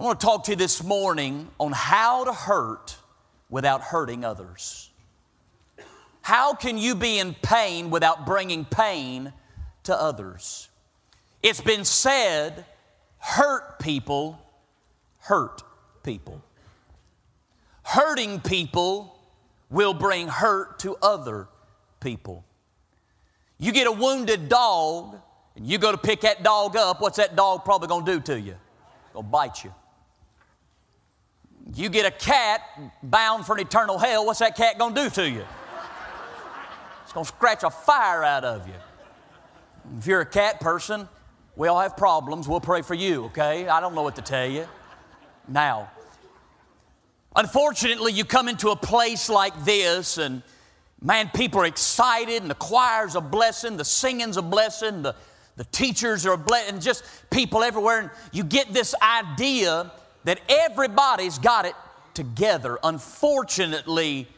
I want to talk to you this morning on how to hurt without hurting others. How can you be in pain without bringing pain to others? It's been said, hurt people hurt people. Hurting people will bring hurt to other people. You get a wounded dog and you go to pick that dog up, what's that dog probably going to do to you? It's going to bite you. You get a cat bound for an eternal hell, what's that cat going to do to you? It's going to scratch a fire out of you. If you're a cat person, we all have problems. We'll pray for you, okay? I don't know what to tell you. Now, unfortunately, you come into a place like this and, man, people are excited and the choir's a blessing, the singing's a blessing, the teachers are a blessing, and just people everywhere. And you get this idea that everybody's got it together. Unfortunately,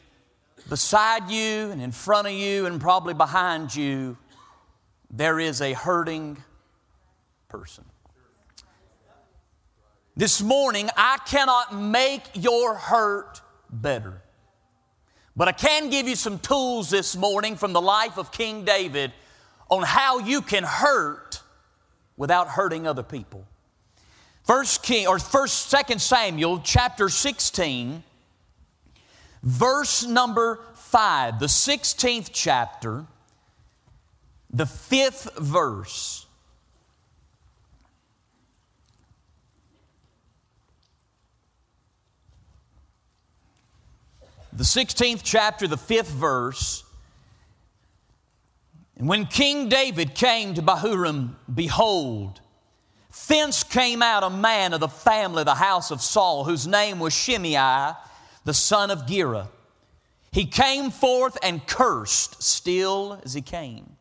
beside you and in front of you and probably behind you, there is a hurting person. This morning, I cannot make your hurt better. But I can give you some tools this morning from the life of King David on how you can hurt without hurting other people. 2 Samuel chapter 16, verse number 5, the 16th chapter, the 5th verse. The 16th chapter, the 5th verse. And when King David came to Bahurim, behold, thence came out a man of the family of the house of Saul, whose name was Shimei, the son of Gera. He came forth and cursed still as he came.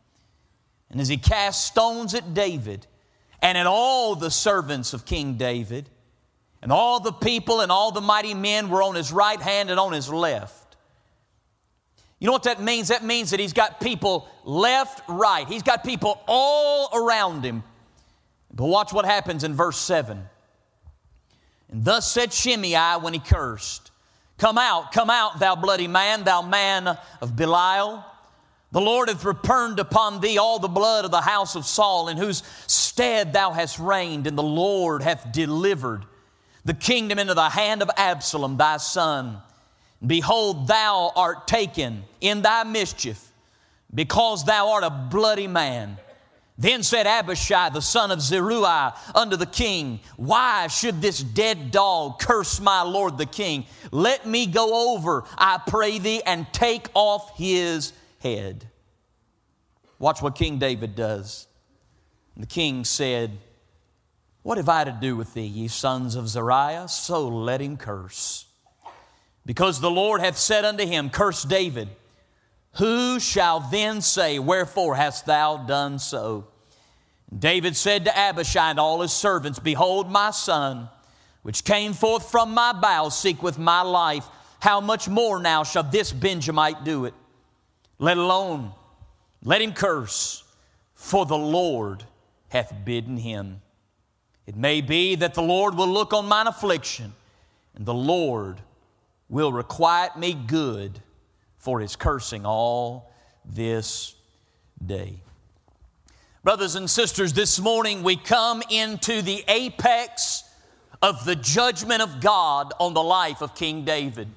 And as he cast stones at David and at all the servants of King David, and all the people and all the mighty men were on his right hand and on his left. You know what that means? That means that he's got people left, right. He's got people all around him. But watch what happens in verse 7. And thus said Shimei when he cursed, come out, thou bloody man, thou man of Belial. The Lord hath returned upon thee all the blood of the house of Saul, in whose stead thou hast reigned, and the Lord hath delivered the kingdom into the hand of Absalom thy son. Behold, thou art taken in thy mischief, because thou art a bloody man. Then said Abishai, the son of Zeruiah, unto the king, why should this dead dog curse my lord the king? Let me go over, I pray thee, and take off his head. Watch what King David does. And the king said, what have I to do with thee, ye sons of Zera? So let him curse. Because the Lord hath said unto him, curse David. Who shall then say, wherefore hast thou done so? David said to Abishai and all his servants, behold, my son, which came forth from my bowels, seeketh my life. How much more now shall this Benjamite do it? Let alone, let him curse, for the Lord hath bidden him. It may be that the Lord will look on mine affliction, and the Lord will requite me good for his cursing all this day. Brothers and sisters, this morning we come into the apex of the judgment of God on the life of King David.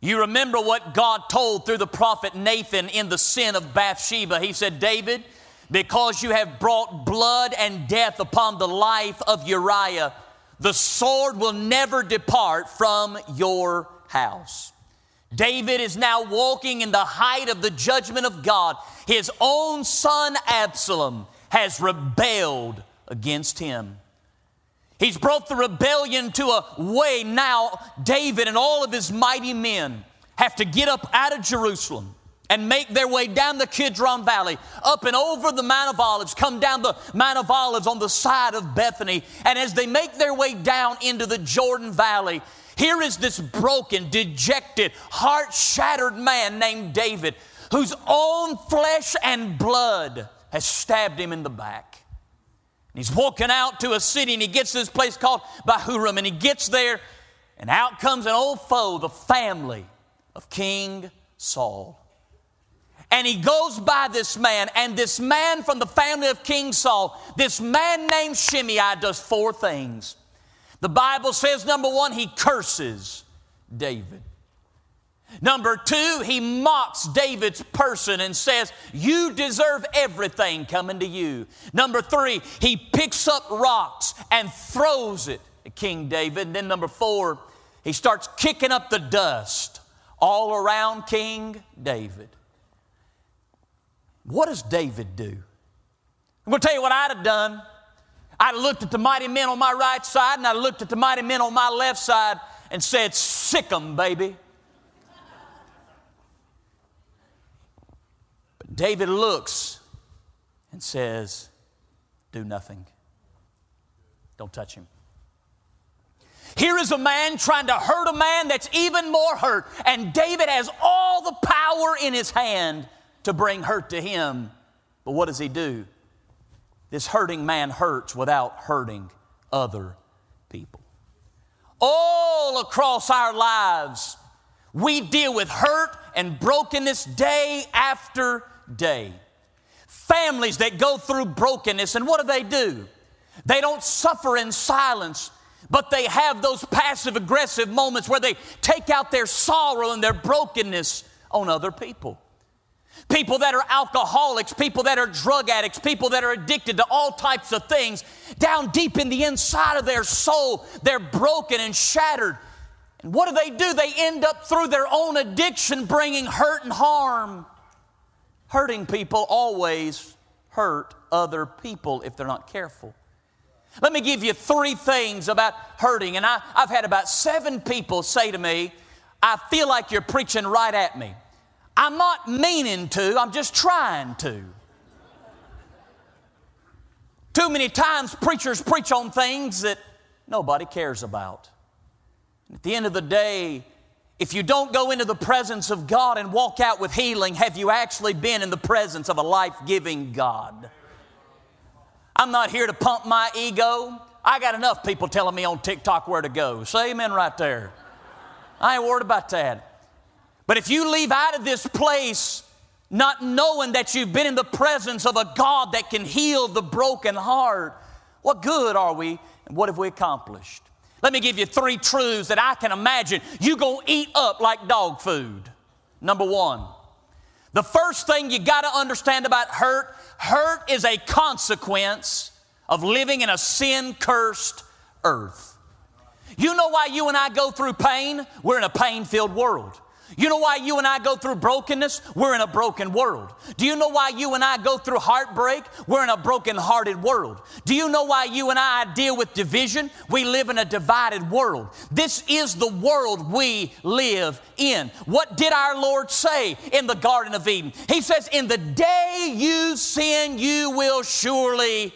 You remember what God told through the prophet Nathan in the sin of Bathsheba. He said, David, because you have brought blood and death upon the life of Uriah, the sword will never depart from your house. David is now walking in the height of the judgment of God. His own son Absalom has rebelled against him. He's brought the rebellion to a way now David and all of his mighty men have to get up out of Jerusalem and make their way down the Kidron Valley, up and over the Mount of Olives, come down the Mount of Olives on the side of Bethany. And as they make their way down into the Jordan Valley, here is this broken, dejected, heart-shattered man named David, whose own flesh and blood has stabbed him in the back. He's walking out to a city, and he gets to this place called Bahurim, and he gets there, and out comes an old foe, the family of King Saul. And he goes by this man, and this man from the family of King Saul, this man named Shimei, does 4 things. The Bible says, number 1, he curses David. Number 2, he mocks David's person and says, you deserve everything coming to you. Number 3, he picks up rocks and throws it at King David. And then number 4, he starts kicking up the dust all around King David. What does David do? I'm going to tell you what I'd have done. I'd have looked at the mighty men on my right side, and I'd have looked at the mighty men on my left side and said, sick 'em, baby. But David looks and says, do nothing. Don't touch him. Here is a man trying to hurt a man that's even more hurt, and David has all the power in his hand to bring hurt to him. But what does he do? This hurting man hurts without hurting other people. All across our lives, we deal with hurt and brokenness day after day. Families that go through brokenness, and what do? They don't suffer in silence, but they have those passive-aggressive moments where they take out their sorrow and their brokenness on other people. People that are alcoholics, people that are drug addicts, people that are addicted to all types of things, down deep in the inside of their soul, they're broken and shattered. And what do? They end up through their own addiction bringing hurt and harm. Hurting people always hurt other people if they're not careful. Let me give you 3 things about hurting. And I've had about 7 people say to me, I feel like you're preaching right at me. I'm not meaning to, I'm just trying to. Too many times preachers preach on things that nobody cares about. At the end of the day, if you don't go into the presence of God and walk out with healing, have you actually been in the presence of a life-giving God? I'm not here to pump my ego. I got enough people telling me on TikTok where to go. Say amen right there. I ain't worried about that. But if you leave out of this place not knowing that you've been in the presence of a God that can heal the broken heart, what good are we and what have we accomplished? Let me give you 3 truths that I can imagine you gonna eat up like dog food. Number 1, the first thing you got to understand about hurt is a consequence of living in a sin-cursed earth. You know why you and I go through pain? We're in a pain-filled world. You know why you and I go through brokenness? We're in a broken world. Do you know why you and I go through heartbreak? We're in a broken-hearted world. Do you know why you and I deal with division? We live in a divided world. This is the world we live in. What did our Lord say in the Garden of Eden? He says, in the day you sin, you will surely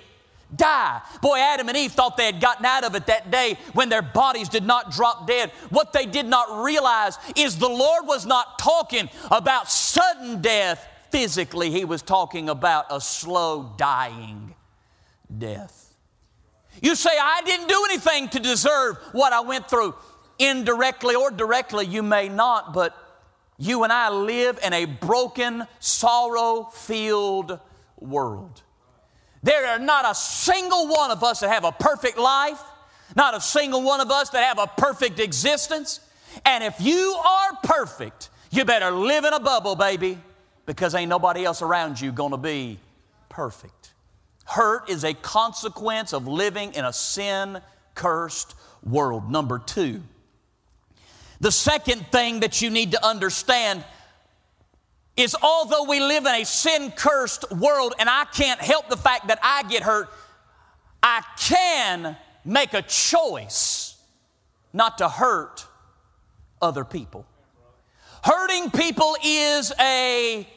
die. Boy, Adam and Eve thought they had gotten out of it that day when their bodies did not drop dead. What they did not realize is the Lord was not talking about sudden death physically. He was talking about a slow dying death. You say, I didn't do anything to deserve what I went through. Indirectly or directly, you may not, but you and I live in a broken, sorrow-filled world. There are not a single one of us that have a perfect life, not a single one of us that have a perfect existence. And if you are perfect, you better live in a bubble, baby, because ain't nobody else around you going to be perfect. Hurt is a consequence of living in a sin-cursed world. Number 2, the second thing that you need to understand is although we live in a sin-cursed world and I can't help the fact that I get hurt, I can make a choice not to hurt other people. Hurting people is a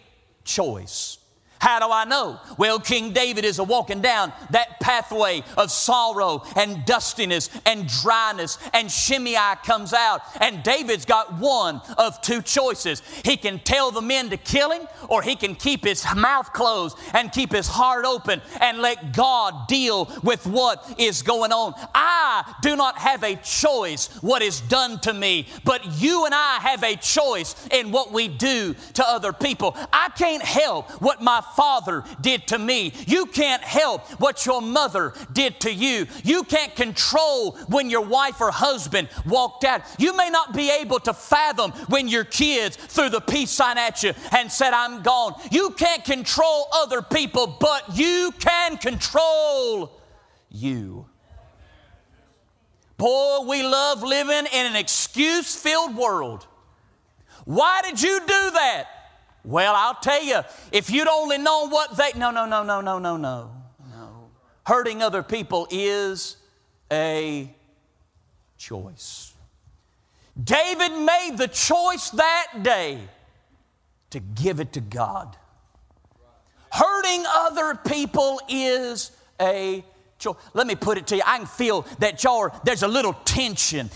choice. How do I know? Well, King David is walking down that pathway of sorrow and dustiness and dryness, and Shimei comes out, and David's got one of two choices. He can tell the men to kill him, or he can keep his mouth closed and keep his heart open and let God deal with what is going on. I do not have a choice what is done to me, but you and I have a choice in what we do to other people. I can't help what my father did to me. You can't help what your mother did to you. You can't control when your wife or husband walked out. You may not be able to fathom when your kids threw the peace sign at you and said, I'm gone. You can't control other people, but you can control you. Boy, we love living in an excuse-filled world. Why did you do that? Well, I'll tell you, if you'd only known what they... No. Hurting other people is a choice. David made the choice that day to give it to God. Hurting other people is a choice. Let me put it to you. I can feel that there's a little tension.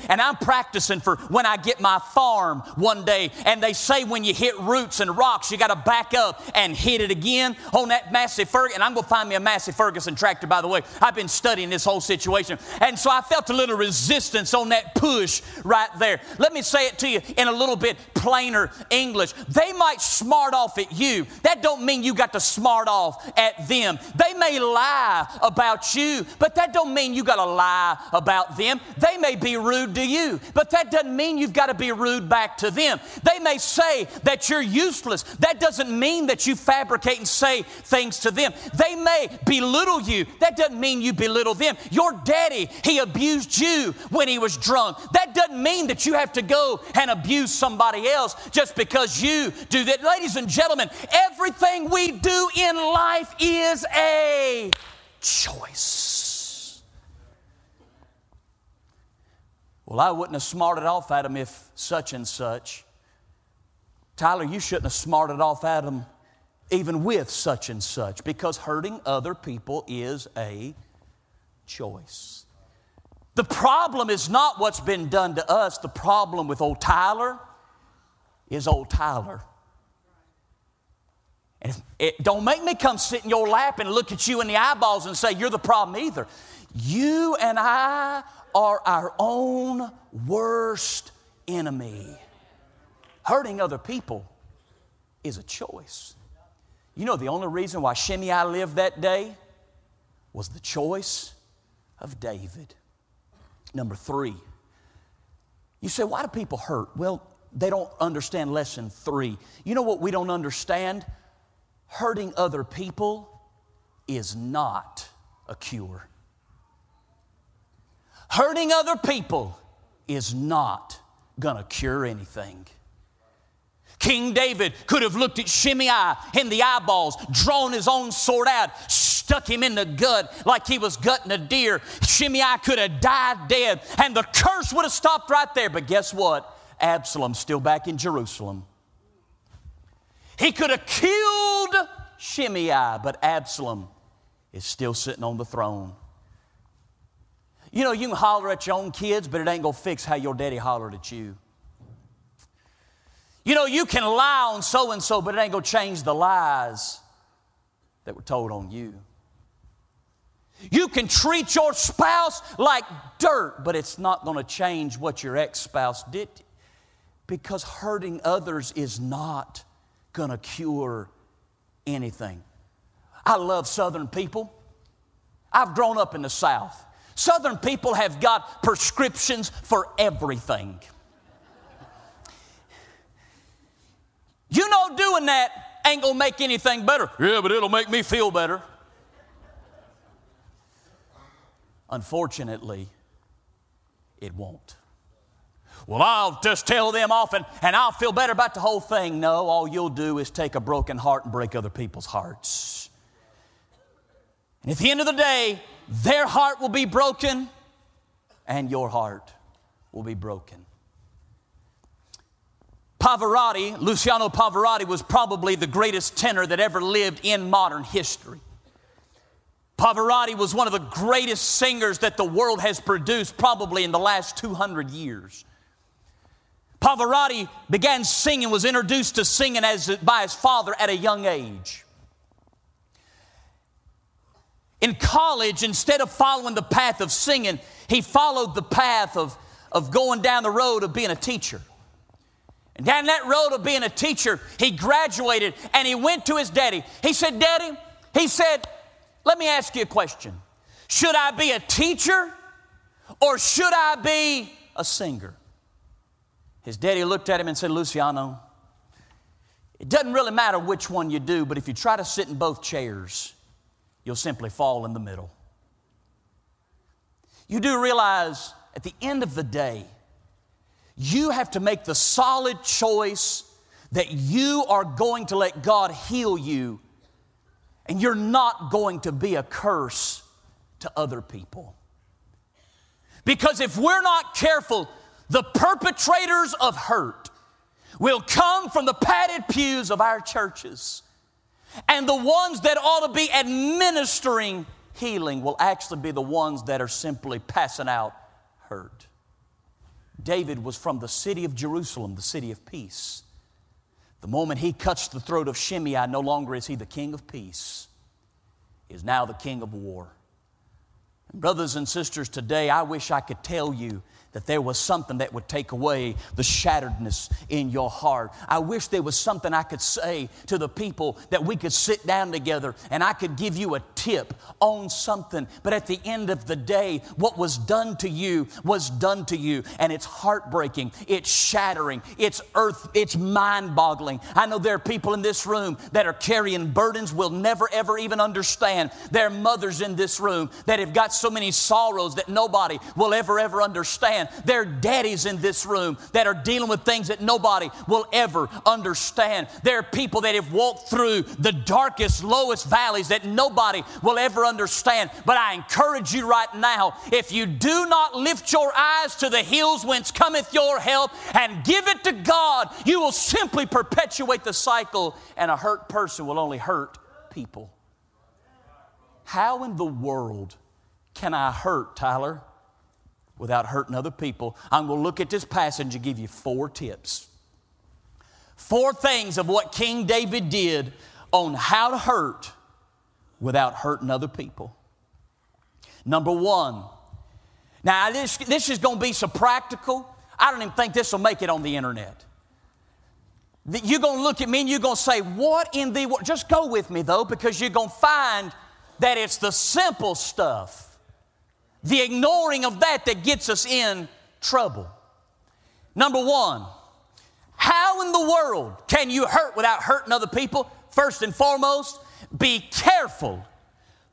And I'm practicing for when I get my farm one day. And they say when you hit roots and rocks, you got to back up and hit it again on that Massey Ferguson. And I'm going to find me a Massey Ferguson tractor, by the way. I've been studying this whole situation. And so I felt a little resistance on that push right there. Let me say it to you in a little bit plainer English. They might smart off at you. That don't mean you got to smart off at them. They may lie about you, but that don't mean you got to lie about them. They may be rude to you, but that doesn't mean you've got to be rude back to them. They may say that you're useless. That doesn't mean that you fabricate and say things to them. They may belittle you. That doesn't mean you belittle them. Your daddy, he abused you when he was drunk. That doesn't mean that you have to go and abuse somebody else just because you do that. Ladies and gentlemen, everything we do in life is a choice. Well, I wouldn't have smarted off at him if such and such. Tyler, you shouldn't have smarted off at him even with such and such, because hurting other people is a choice. The problem is not what's been done to us. The problem with old Tyler is old Tyler. And don't make me come sit in your lap and look at you in the eyeballs and say, you're the problem either. You and I are our own worst enemy. Hurting other people is a choice. You know, the only reason why Shimei lived that day was the choice of David. Number 3, you say, why do people hurt? Well, they don't understand lesson 3. You know what we don't understand? Hurting other people is not a cure. Hurting other people is not going to cure anything. King David could have looked at Shimei in the eyeballs, drawn his own sword out, stuck him in the gut like he was gutting a deer. Shimei could have died dead, and the curse would have stopped right there. But guess what? Absalom's still back in Jerusalem. He could have killed Shimei, but Absalom is still sitting on the throne. You know, you can holler at your own kids, but it ain't going to fix how your daddy hollered at you. You know, you can lie on so-and-so, but it ain't going to change the lies that were told on you. You can treat your spouse like dirt, but it's not going to change what your ex-spouse did. Because hurting others is not going to cure anything. I love Southern people. I've grown up in the South. Southern people have got prescriptions for everything. You know, doing that ain't going to make anything better. Yeah, but it'll make me feel better. Unfortunately, it won't. Well, I'll just tell them off and I'll feel better about the whole thing. No, all you'll do is take a broken heart and break other people's hearts. And at the end of the day, their heart will be broken and your heart will be broken. Luciano Pavarotti was probably the greatest tenor that ever lived in modern history. Pavarotti was one of the greatest singers that the world has produced probably in the last 200 years. Pavarotti began singing, was introduced to singing by his father at a young age. In college, instead of following the path of singing, he followed the path of going down the road of being a teacher. And down that road of being a teacher, he graduated and he went to his daddy. He said, "Daddy," he said, "let me ask you a question. Should I be a teacher or should I be a singer?" His daddy looked at him and said, "Luciano, it doesn't really matter which one you do, but if you try to sit in both chairs, you'll simply fall in the middle." You do realize at the end of the day, you have to make the solid choice that you are going to let God heal you and you're not going to be a curse to other people. Because if we're not careful, the perpetrators of hurt will come from the padded pews of our churches. And the ones that ought to be administering healing will actually be the ones that are simply passing out hurt. David was from the city of Jerusalem, the city of peace. The moment he cuts the throat of Shimei, no longer is he the king of peace. He is now the king of war. And brothers and sisters, today I wish I could tell you that there was something that would take away the shatteredness in your heart. I wish there was something I could say to the people that we could sit down together and I could give you a tip on something. But at the end of the day, what was done to you was done to you. And it's heartbreaking. It's shattering. It's mind-boggling. I know there are people in this room that are carrying burdens we'll never, ever even understand. There are mothers in this room that have got so many sorrows that nobody will ever understand. There are daddies in this room that are dealing with things that nobody will ever understand. There are people that have walked through the darkest, lowest valleys that nobody will ever understand. But I encourage you right now, if you do not lift your eyes to the hills whence cometh your help and give it to God, you will simply perpetuate the cycle, and a hurt person will only hurt people. How in the world can I hurt, Tyler, without hurting other people? I'm going to look at this passage and give you 4 tips. 4 things of what King David did on how to hurt without hurting other people. Number 1. Now, this is going to be so practical, I don't even think this will make it on the internet. You're going to look at me and you're going to say, what in the world? Just go with me, though, because you're going to find that it's the simple stuff, the ignoring of that gets us in trouble. Number 1, how in the world can you hurt without hurting other people? First and foremost, be careful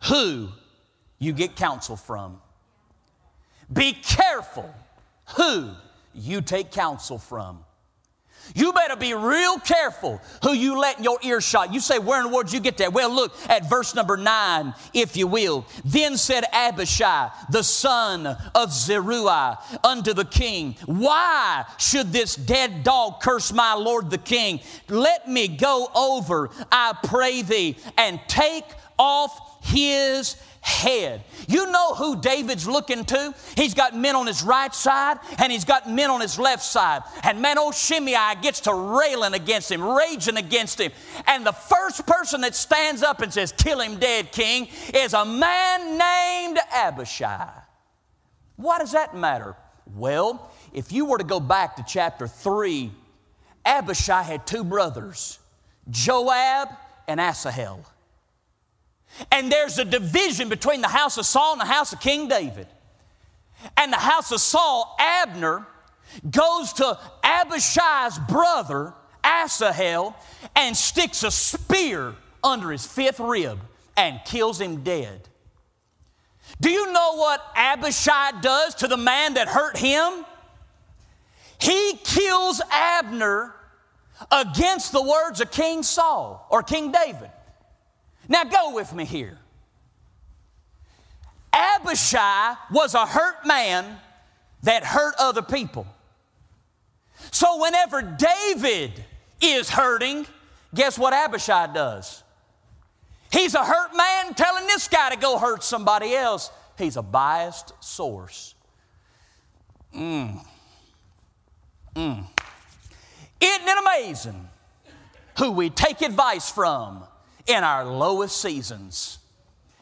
who you get counsel from. Be careful who you take counsel from. You better be real careful who you let in your earshot. You say, where in the world did you get that? Well, look at verse number 9, if you will. Then said Abishai, the son of Zeruiah, unto the king, why should this dead dog curse my lord the king? Let me go over, I pray thee, and take off his head. You know who David's looking to? He's got men on his right side and he's got men on his left side. And man, old Shimei gets to railing against him, raging against him. And the first person that stands up and says, kill him dead, king, is a man named Abishai. Why does that matter? Well, if you were to go back to chapter 3, Abishai had 2 brothers, Joab and Asahel. And there's a division between the house of Saul and the house of King David. And the house of Saul, Abner, goes to Abishai's brother, Asahel, and sticks a spear under his 5th rib and kills him dead. Do you know what Abishai does to the man that hurt him? He kills Abner against the words of King Saul or King David. Now go with me here. Abishai was a hurt man that hurt other people. So whenever David is hurting, guess what Abishai does? He's a hurt man telling this guy to go hurt somebody else. He's a biased source. Isn't it amazing who we take advice from in our lowest seasons?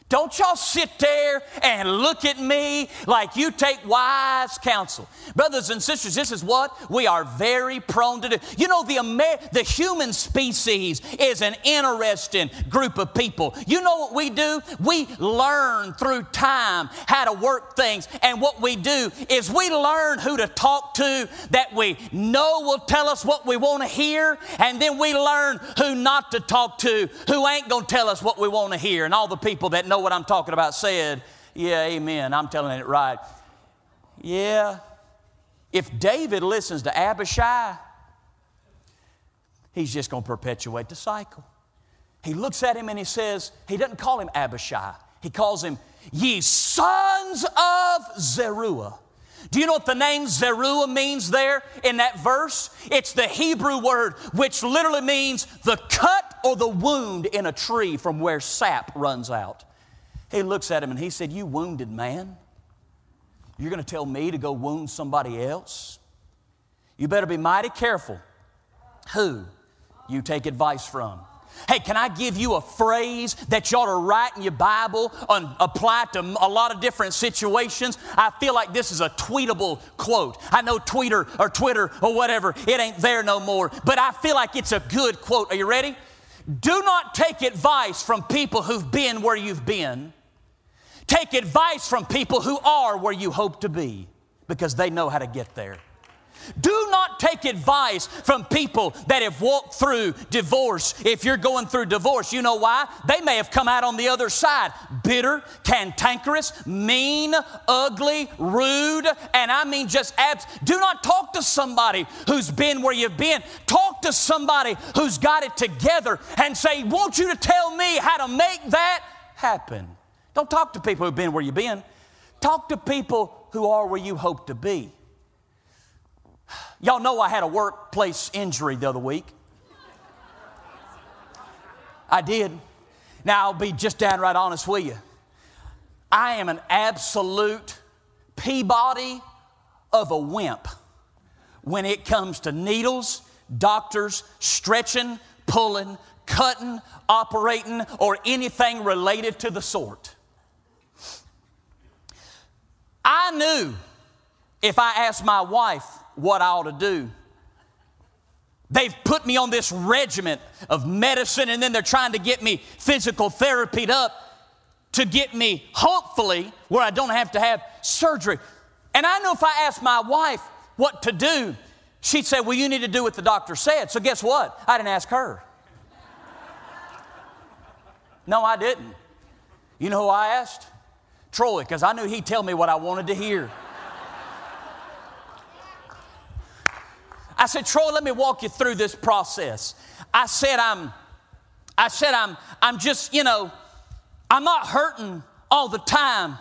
Don't y'all sit there and look at me like you take wise counsel. Brothers and sisters, this is what we are very prone to do. You know, the human species is an interesting group of people. You know what we do? We learn through time how to work things. And what we do is we learn who to talk to that we know will tell us what we want to hear. And then we learn who not to talk to, who ain't going to tell us what we want to hear. And all the people that know what I'm talking about said, yeah, amen, I'm telling it right. Yeah, if David listens to Abishai, he's just going to perpetuate the cycle. He looks at him and he says, he doesn't call him Abishai. He calls him, ye sons of Zeruiah. Do you know what the name Zeruiah means there in that verse? It's the Hebrew word which literally means the cut or the wound in a tree from where sap runs out. He looks at him and he said, you wounded man, you're going to tell me to go wound somebody else? You better be mighty careful who you take advice from. Hey, can I give you a phrase that you ought to write in your Bible and apply to a lot of different situations? I feel like this is a tweetable quote. I know Twitter or whatever, it ain't there no more, but I feel like it's a good quote. Are you ready? Do not take advice from people who've been where you've been. Take advice from people who are where you hope to be, because they know how to get there. Do not take advice from people that have walked through divorce. If you're going through divorce, you know why? They may have come out on the other side bitter, cantankerous, mean, ugly, rude, and I mean just Do not talk to somebody who's been where you've been. Talk to somebody who's got it together and say, want you to tell me how to make that happen. Don't talk to people who've been where you've been. Talk to people who are where you hope to be. Y'all know I had a workplace injury the other week. I did. Now, I'll be just downright honest with you. I am an absolute Peabody of a wimp when it comes to needles, doctors, stretching, pulling, cutting, operating, or anything related to the sort. I knew if I asked my wife what I ought to do. They've put me on this regimen of medicine, and then they're trying to get me physical therapied up to get me, hopefully, where I don't have to have surgery. And I know if I asked my wife what to do, she'd say, well, you need to do what the doctor said. So guess what? I didn't ask her. No, I didn't. You know who I asked? Troy, because I knew he'd tell me what I wanted to hear. I said, Troy, let me walk you through this process. I said, I'm just, I'm not hurting all the time.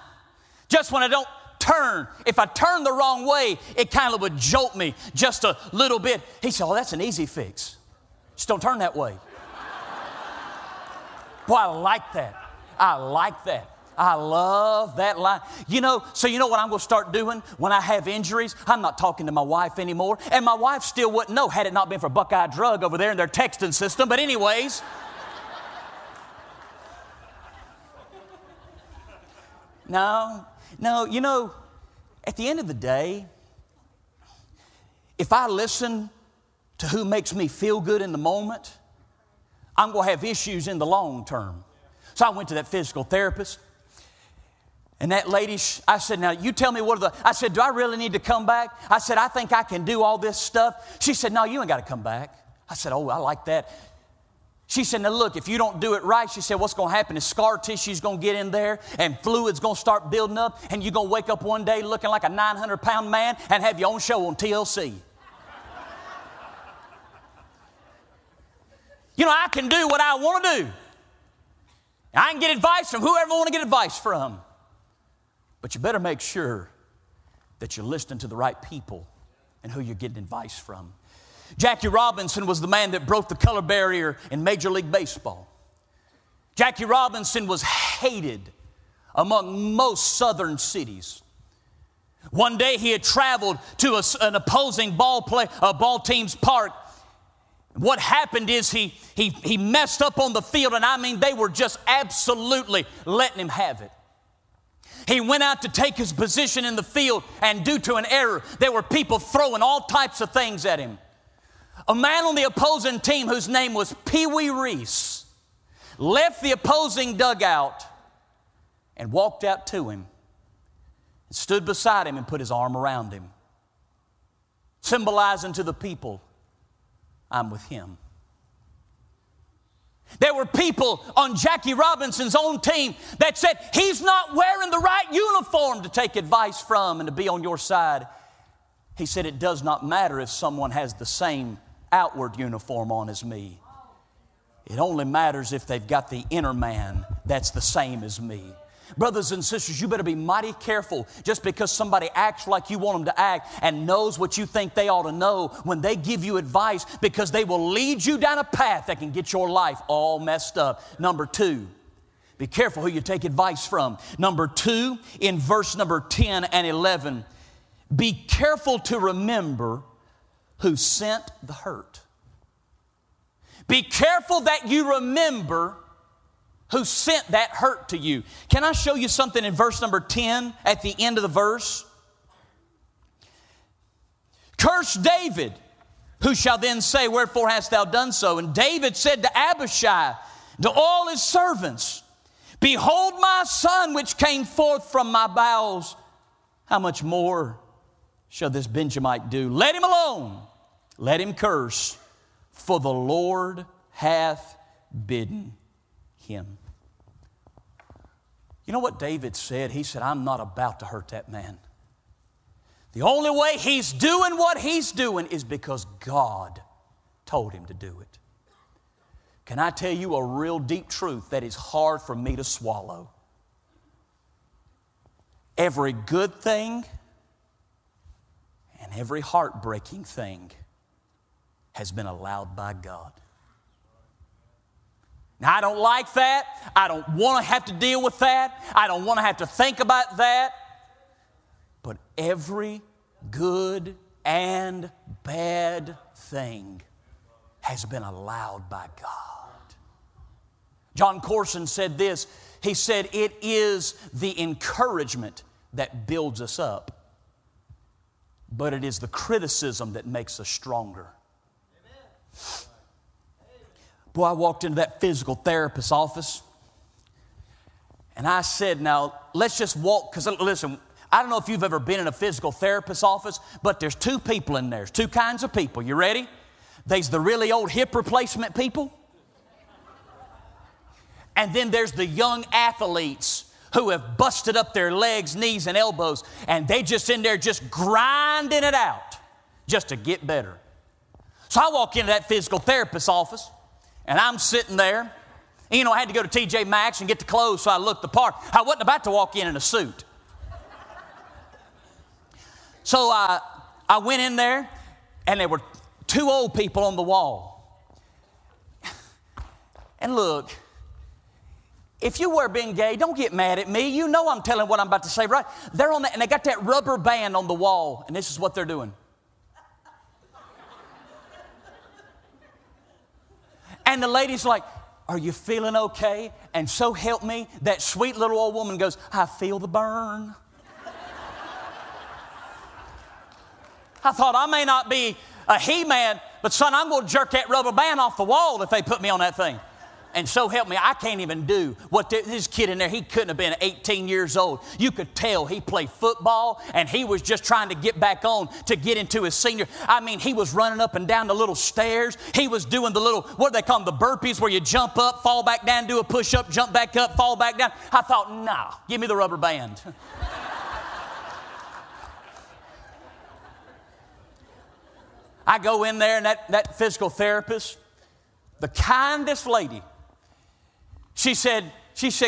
Just when I don't turn. If I turn the wrong way, it kind of would jolt me just a little bit. He said, oh, that's an easy fix. Just don't turn that way. Boy, I like that. I like that. I love that line. So you know what I'm going to start doing when I have injuries? I'm not talking to my wife anymore. And my wife still wouldn't know had it not been for Buckeye Drug over there in their texting system. But anyways. No, at the end of the day, if I listen to who makes me feel good in the moment, I'm going to have issues in the long term. So I went to that physical therapist. And that lady, I said, now you tell me I said, do I really need to come back? I said, I think I can do all this stuff. She said, no, you ain't got to come back. I said, oh, I like that. She said, now look, if you don't do it right, she said, what's going to happen is scar tissue's going to get in there and fluid's going to start building up, and you're going to wake up one day looking like a 900-pound man and have your own show on TLC. I can do what I want to do. I can get advice from whoever I want to get advice from. But you better make sure that you're listening to the right people and who you're getting advice from. Jackie Robinson was the man that broke the color barrier in Major League Baseball. Jackie Robinson was hated among most southern cities. One day he had traveled to an opposing ball team's park. What happened is he messed up on the field, and I mean they were just absolutely letting him have it. He went out to take his position in the field, and due to an error, there were people throwing all types of things at him. A man on the opposing team whose name was Pee Wee Reese left the opposing dugout and walked out to him and stood beside him and put his arm around him, symbolizing to the people, I'm with him. There were people on Jackie Robinson's own team that said, he's not wearing the right uniform to take advice from and to be on your side. He said, it does not matter if someone has the same outward uniform on as me. It only matters if they've got the inner man that's the same as me. Brothers and sisters, you better be mighty careful just because somebody acts like you want them to act and knows what you think they ought to know when they give you advice, because they will lead you down a path that can get your life all messed up. Number two, be careful who you take advice from. Number two, in verse number 10 and 11, be careful to remember who sent the hurt. Be careful that you remember who sent that hurt to you. Can I show you something in verse number 10 at the end of the verse? Curse David, who shall then say, wherefore hast thou done so? And David said to Abishai, to all his servants, behold my son which came forth from my bowels. How much more shall this Benjamite do? Let him alone. Let him curse, for the Lord hath bidden him. You know what David said? He said, I'm not about to hurt that man. The only way he's doing what he's doing is because God told him to do it. Can I tell you a real deep truth that is hard for me to swallow? Every good thing and every heartbreaking thing has been allowed by God. Now, I don't like that. I don't want to have to deal with that. I don't want to have to think about that. But every good and bad thing has been allowed by God. John Corson said this. He said, it is the encouragement that builds us up, but it is the criticism that makes us stronger. Amen. Boy, I walked into that physical therapist's office, and I said, now, let's just walk, because listen, I don't know if you've ever been in a physical therapist's office, but there's two people in there. There's two kinds of people. You ready? There's the really old hip replacement people, and then there's the young athletes who have busted up their legs, knees, and elbows, and they just in there just grinding it out just to get better. So I walk into that physical therapist's office, and I'm sitting there. You know, I had to go to TJ Maxx and get the clothes, so I looked the part. I wasn't about to walk in a suit. So I went in there, and there were two old people on the wall. And look, if you were being gay, don't get mad at me. You know I'm telling what I'm about to say, right? They're on that, and they got that rubber band on the wall, and this is what they're doing. And the lady's like, are you feeling okay? And so help me, that sweet little old woman goes, I feel the burn. I thought, I may not be a he-man, but son, I'm going to jerk that rubber band off the wall if they put me on that thing. And so help me, I can't even do what this kid in there, he couldn't have been 18 years old. You could tell he played football, and he was just trying to get back on to get into his senior. I mean, he was running up and down the little stairs. He was doing the little, what do they call them, the burpees, where you jump up, fall back down, do a push-up, jump back up, fall back down. I thought, nah, give me the rubber band. I go in there, and that physical therapist, the kindest lady, she said,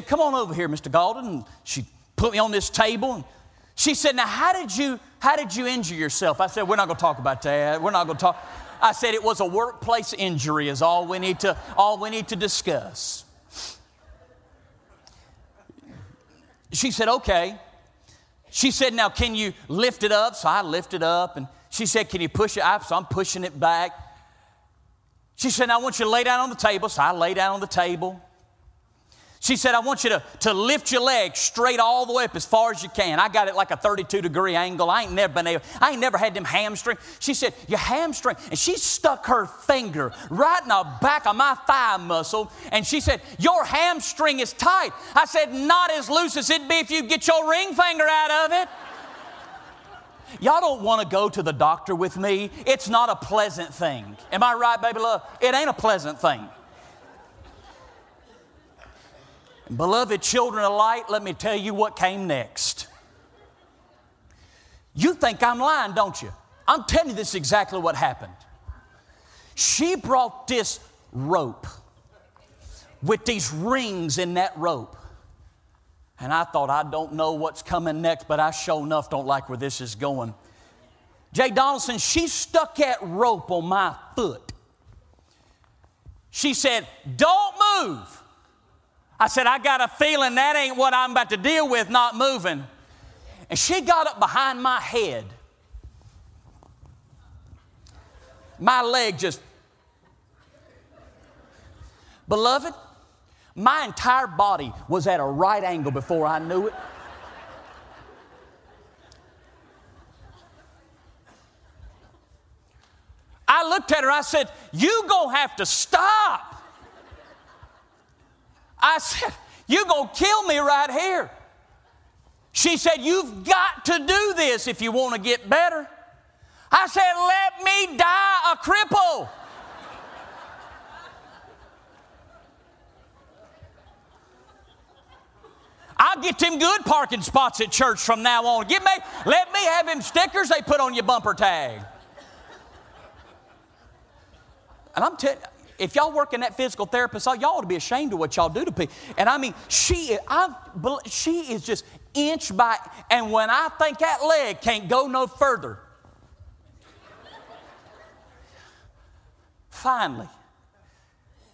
come on over here, Mr. Gaulden. And she put me on this table. And she said, now, how did how did you injure yourself? I said, we're not going to talk about that. We're not going to talk. I said, it was a workplace injury is all we need to discuss. She said, okay. She said, now can you lift it up? So I lifted up, and she said, can you push it up? So I'm pushing it back. She said, now I want you to lay down on the table. So I lay down on the table. She said, I want you to lift your leg straight all the way up as far as you can. I got it like a 32-degree angle. I ain't never had them hamstring. She said, your hamstring. And she stuck her finger right in the back of my thigh muscle. And she said, your hamstring is tight. I said, not as loose as it'd be if you get your ring finger out of it. Y'all don't want to go to the doctor with me. It's not a pleasant thing. Am I right, baby love? It ain't a pleasant thing. Beloved children of light, let me tell you what came next. You think I'm lying, don't you? I'm telling you this is exactly what happened. She brought this rope with these rings in that rope. And I thought, I don't know what's coming next, but I sure enough don't like where this is going. Jay Donaldson, she stuck that rope on my foot. She said, don't move. I said, I got a feeling that ain't what I'm about to deal with, not moving. And she got up behind my head. My leg just... Beloved, my entire body was at a right angle before I knew it. I looked at her, I said, you gonna have to stop. I said, you're going to kill me right here. She said, you've got to do this if you want to get better. I said, let me die a cripple. I'll get them good parking spots at church from now on. Let me have them stickers they put on your bumper tag. And I'm telling you, if y'all work in that physical therapist, y'all ought to be ashamed of what y'all do to people. And I mean, she is just inch by, and when I think that leg can't go no further, finally,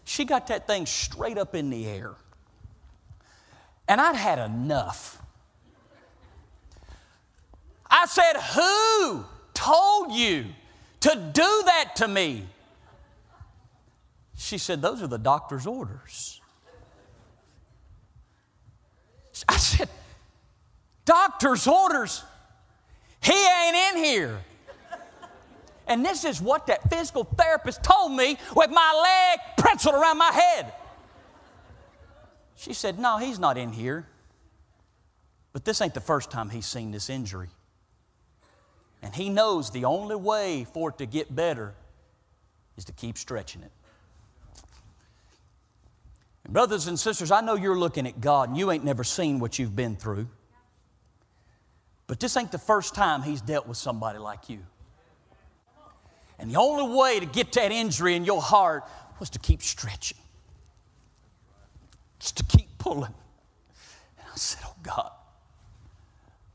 she got that thing straight up in the air. And I'd had enough. I said, who told you to do that to me? She said, those are the doctor's orders. I said, doctor's orders? He ain't in here. And this is what that physical therapist told me with my leg pretzeled around my head. She said, no, he's not in here. But this ain't the first time he's seen this injury. And he knows the only way for it to get better is to keep stretching it. And brothers and sisters, I know you're looking at God and you ain't never seen what you've been through. But this ain't the first time He's dealt with somebody like you. And the only way to get that injury in your heart was to keep stretching. Just to keep pulling. And I said, oh God,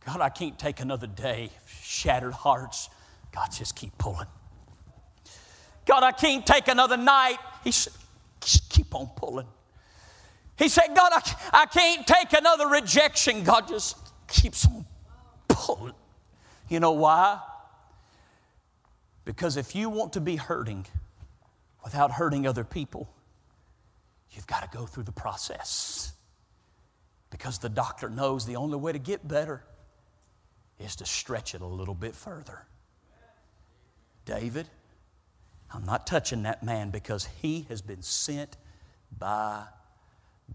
I can't take another day of shattered hearts. God, just keep pulling. God, I can't take another night. He said, just keep on pulling. He said, God, I can't take another rejection. God just keeps on pulling. You know why? Because if you want to be hurting without hurting other people, you've got to go through the process. Because the doctor knows the only way to get better is to stretch it a little bit further. David, I'm not touching that man because he has been sent by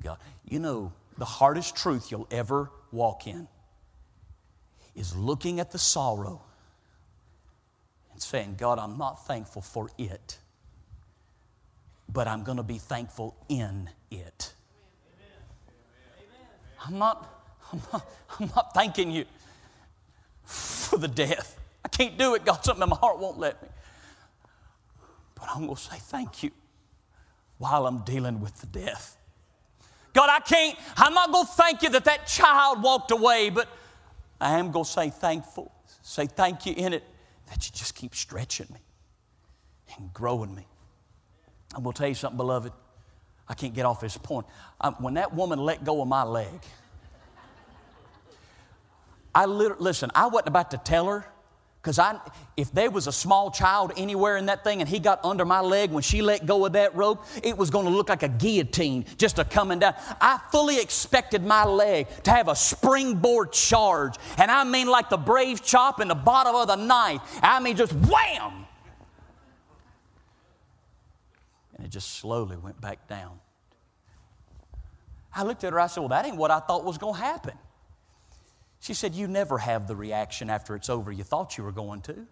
God. You know, the hardest truth you'll ever walk in is looking at the sorrow and saying, God, I'm not thankful for it, but I'm going to be thankful in it. I'm not thanking you for the death. I can't do it, God. Something in my heart won't let me. But I'm going to say thank you while I'm dealing with the death. God, I'm not going to thank you that child walked away, but I am going to say thankful. say thank you in it, that you just keep stretching me and growing me. I'm going to tell you something, beloved. I can't get off this point. When that woman let go of my leg, listen, I wasn't about to tell her, because if there was a small child anywhere in that thing and he got under my leg when she let go of that rope, it was going to look like a guillotine just a coming down. I fully expected my leg to have a springboard charge. And I mean like the brave chop in the bottom of the knife. I mean just wham! And it just slowly went back down. I looked at her, I said, well, that ain't what I thought was going to happen. She said, you never have the reaction after it's over you thought you were going to.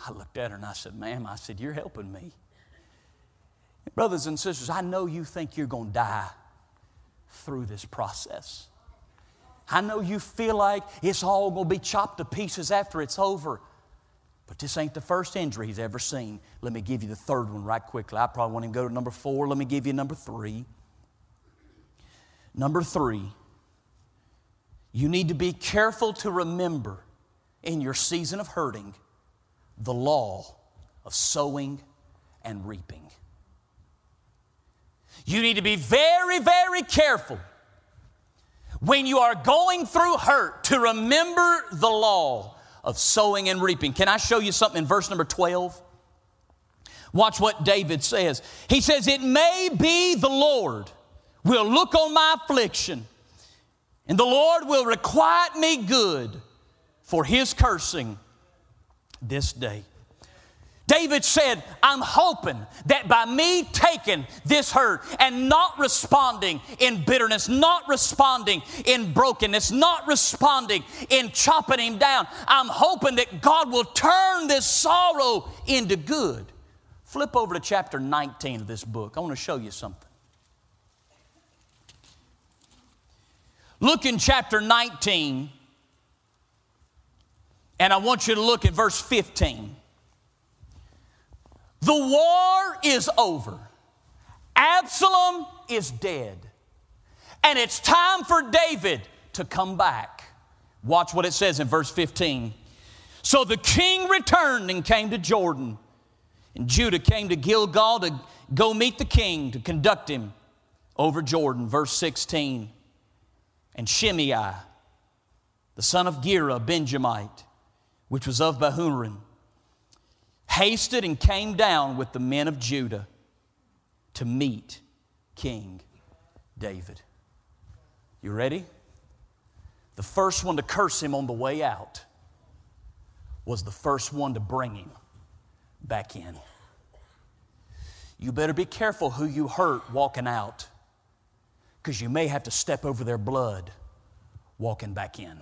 I looked at her and I said, ma'am, I said, you're helping me. Brothers and sisters, I know you think you're going to die through this process. I know you feel like it's all going to be chopped to pieces after it's over. But this ain't the first injury he's ever seen. Let me give you the third one right quickly. I probably won't even go to number 4. Let me give you number 3. Number 3, you need to be careful to remember in your season of hurting the law of sowing and reaping. You need to be very, very careful when you are going through hurt to remember the law of sowing and reaping. Can I show you something in verse number 12? Watch what David says. He says, it may be the Lord will look on my affliction, and the Lord will requite me good for his cursing this day. David said, I'm hoping that by me taking this hurt and not responding in bitterness, not responding in brokenness, not responding in chopping him down, I'm hoping that God will turn this sorrow into good. Flip over to chapter 19 of this book. I want to show you something. Look in chapter 19, and I want you to look at verse 15. The war is over. Absalom is dead. And it's time for David to come back. Watch what it says in verse 15. So the king returned and came to Jordan. And Judah came to Gilgal to go meet the king, to conduct him over Jordan. Verse 16. And Shimei, the son of Gera, a Benjamite, which was of Bahurim, hasted and came down with the men of Judah to meet King David. You ready? The first one to curse him on the way out was the first one to bring him back in. You better be careful who you hurt walking out, because you may have to step over their blood walking back in.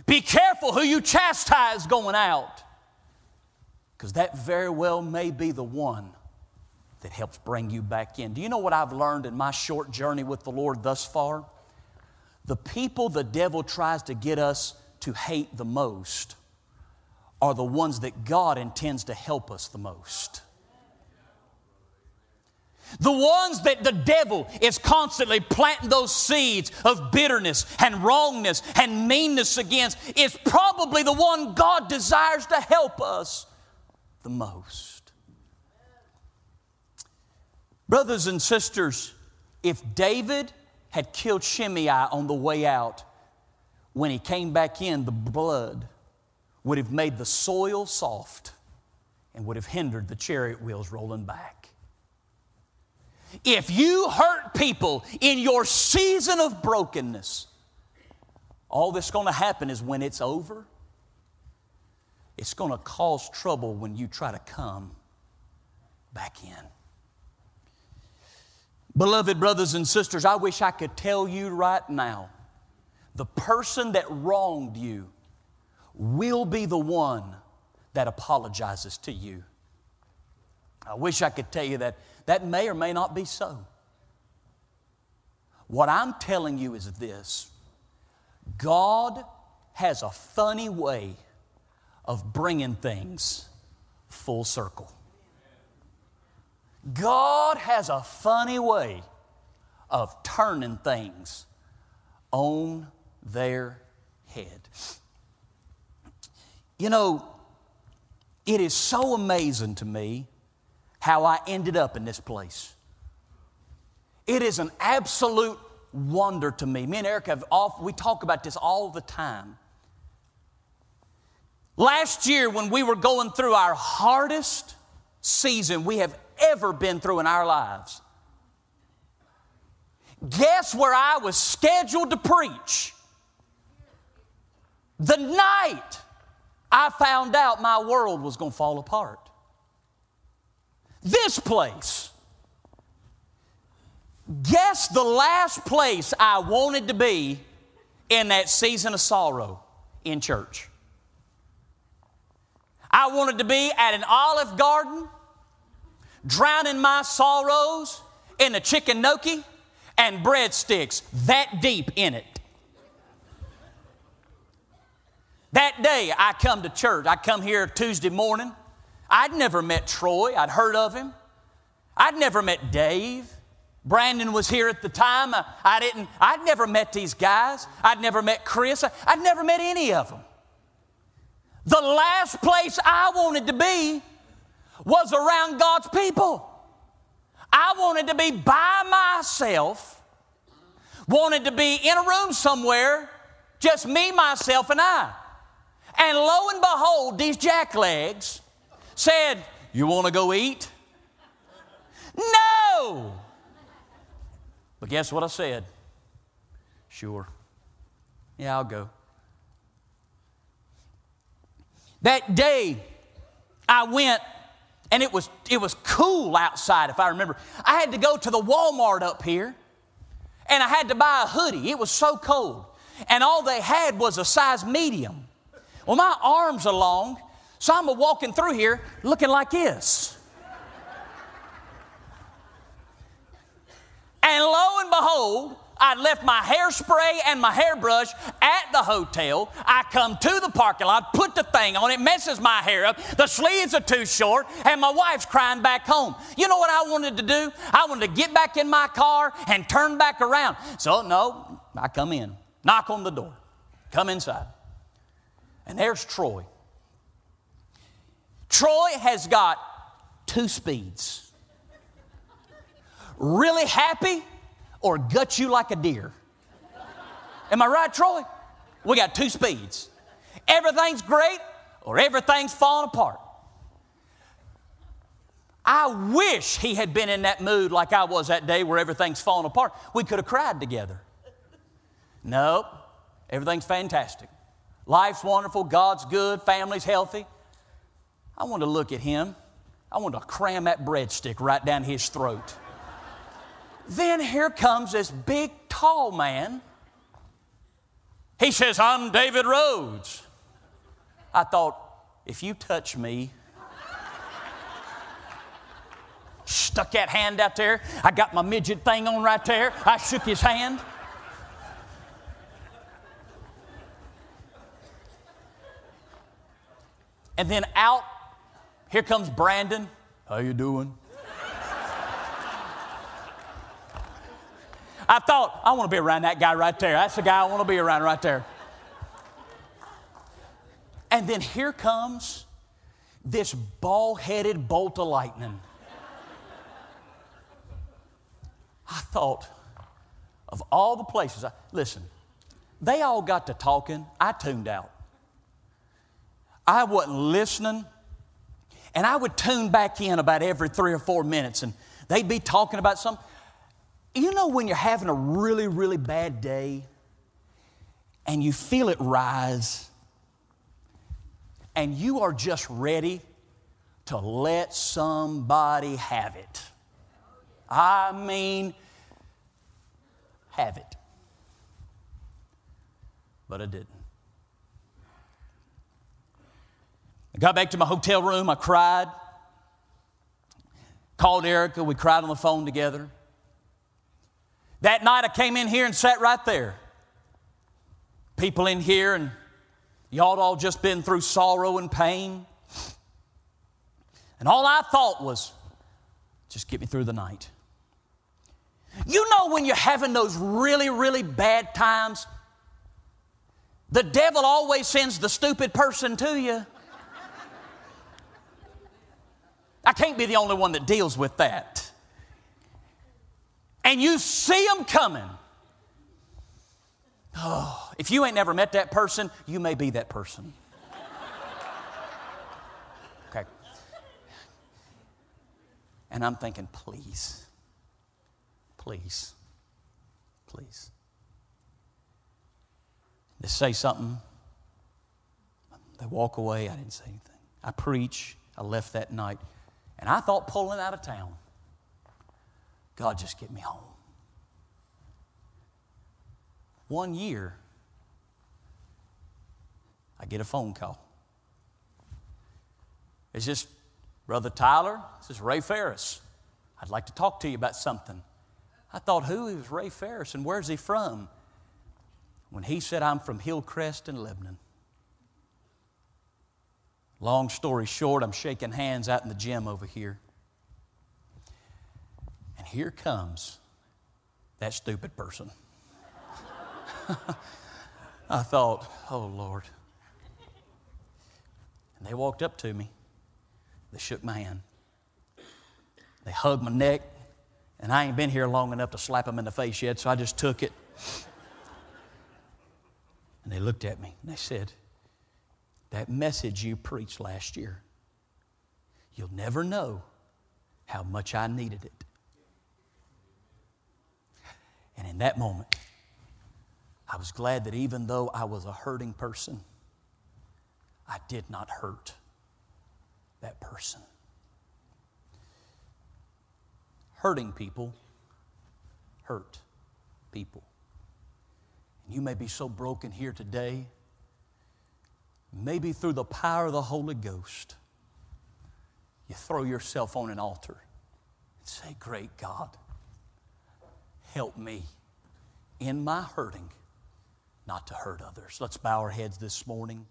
Be careful who you chastise going out, because that very well may be the one that helps bring you back in. Do you know what I've learned in my short journey with the Lord thus far? The people the devil tries to get us to hate the most are the ones that God intends to help us the most. The ones that the devil is constantly planting those seeds of bitterness and wrongness and meanness against is probably the one God desires to help us the most. Brothers and sisters, if David had killed Shimei on the way out, when he came back in, the blood would have made the soil soft and would have hindered the chariot wheels rolling back. If you hurt people in your season of brokenness, all that's going to happen is when it's over, it's going to cause trouble when you try to come back in. Beloved brothers and sisters, I wish I could tell you right now, the person that wronged you will be the one that apologizes to you. I wish I could tell you that. That may or may not be so. What I'm telling you is this: God has a funny way of bringing things full circle. God has a funny way of turning things on their head. You know, it is so amazing to me how I ended up in this place. It is an absolute wonder to me. Me and Erica we talk about this all the time. Last year when we were going through our hardest season we have ever been through in our lives, guess where I was scheduled to preach? The night I found out my world was going to fall apart. This place. Guess the last place I wanted to be in that season of sorrow? In church. I wanted to be at an Olive Garden, drowning my sorrows in a chicken gnocchi and breadsticks that deep in it. That day I come to church. I come here Tuesday morning. I'd never met Troy. I'd heard of him. I'd never met Dave. Brandon was here at the time. I'd never met these guys. I'd never met Chris. I'd never met any of them. The last place I wanted to be was around God's people. I wanted to be by myself, wanted to be in a room somewhere, just me, myself, and I. And lo and behold, these jacklegs said, "You want to go eat?" No! But guess what I said? Sure. Yeah, I'll go. That day, I went, and it was cool outside, if I remember. I had to go to the Walmart up here, and I had to buy a hoodie. It was so cold. And all they had was a size medium. Well, my arms are long, so I'm walking through here looking like this. And lo and behold, I left my hairspray and my hairbrush at the hotel. I come to the parking lot, put the thing on, it messes my hair up, the sleeves are too short, and my wife's crying back home. You know what I wanted to do? I wanted to get back in my car and turn back around. So no, I come in, knock on the door, come inside. And there's Troy. Troy has got 2 speeds. Really happy or gut you like a deer. Am I right, Troy? We got 2 speeds. Everything's great or everything's falling apart. I wish he had been in that mood like I was that day where everything's falling apart. We could have cried together. Nope, everything's fantastic. Life's wonderful, God's good, family's healthy. I want to look at him. I want to cram that breadstick right down his throat. Then here comes this big, tall man. He says, "I'm David Rhodes." I thought, if you touch me, stuck that hand out there. I got my midget thing on right there. I shook his hand. And then out, here comes Brandon. "How you doing?" I thought, I want to be around that guy right there. That's the guy I want to be around right there. And then here comes this bald-headed bolt of lightning. I thought, of all the places, listen, they all got to talking. I tuned out. I wasn't listening. And I would tune back in about every 3 or 4 minutes, and they'd be talking about something. You know when you're having a really, really bad day and you feel it rise and you are just ready to let somebody have it. I mean, have it. But I didn't. I got back to my hotel room. I cried. Called Erica. We cried on the phone together. That night I came in here and sat right there. People in here, and y'all all just been through sorrow and pain. And all I thought was, just get me through the night. You know when you're having those really, really bad times, the devil always sends the stupid person to you. I can't be the only one that deals with that. And you see them coming. Oh, if you ain't never met that person, you may be that person. Okay. And I'm thinking, please, please, please. They say something. They walk away. I didn't say anything. I preach. I left that night. And I thought pulling out of town, God, just get me home. 1 year, I get a phone call. It's just, Brother Tyler, this is Ray Ferris. I'd like to talk to you about something. I thought, who is Ray Ferris and where's he from? When he said, I'm from Hillcrest in Lebanon. Long story short, I'm shaking hands out in the gym over here. And here comes that stupid person. I thought, oh, Lord. And they walked up to me. They shook my hand. They hugged my neck. And I ain't been here long enough to slap them in the face yet, so I just took it. And they looked at me and they said, that message you preached last year, you'll never know how much I needed it. And in that moment, I was glad that even though I was a hurting person, I did not hurt that person. Hurting people hurt people. And you may be so broken here today, maybe through the power of the Holy Ghost, you throw yourself on an altar and say, great God, help me in my hurting not to hurt others. Let's bow our heads this morning.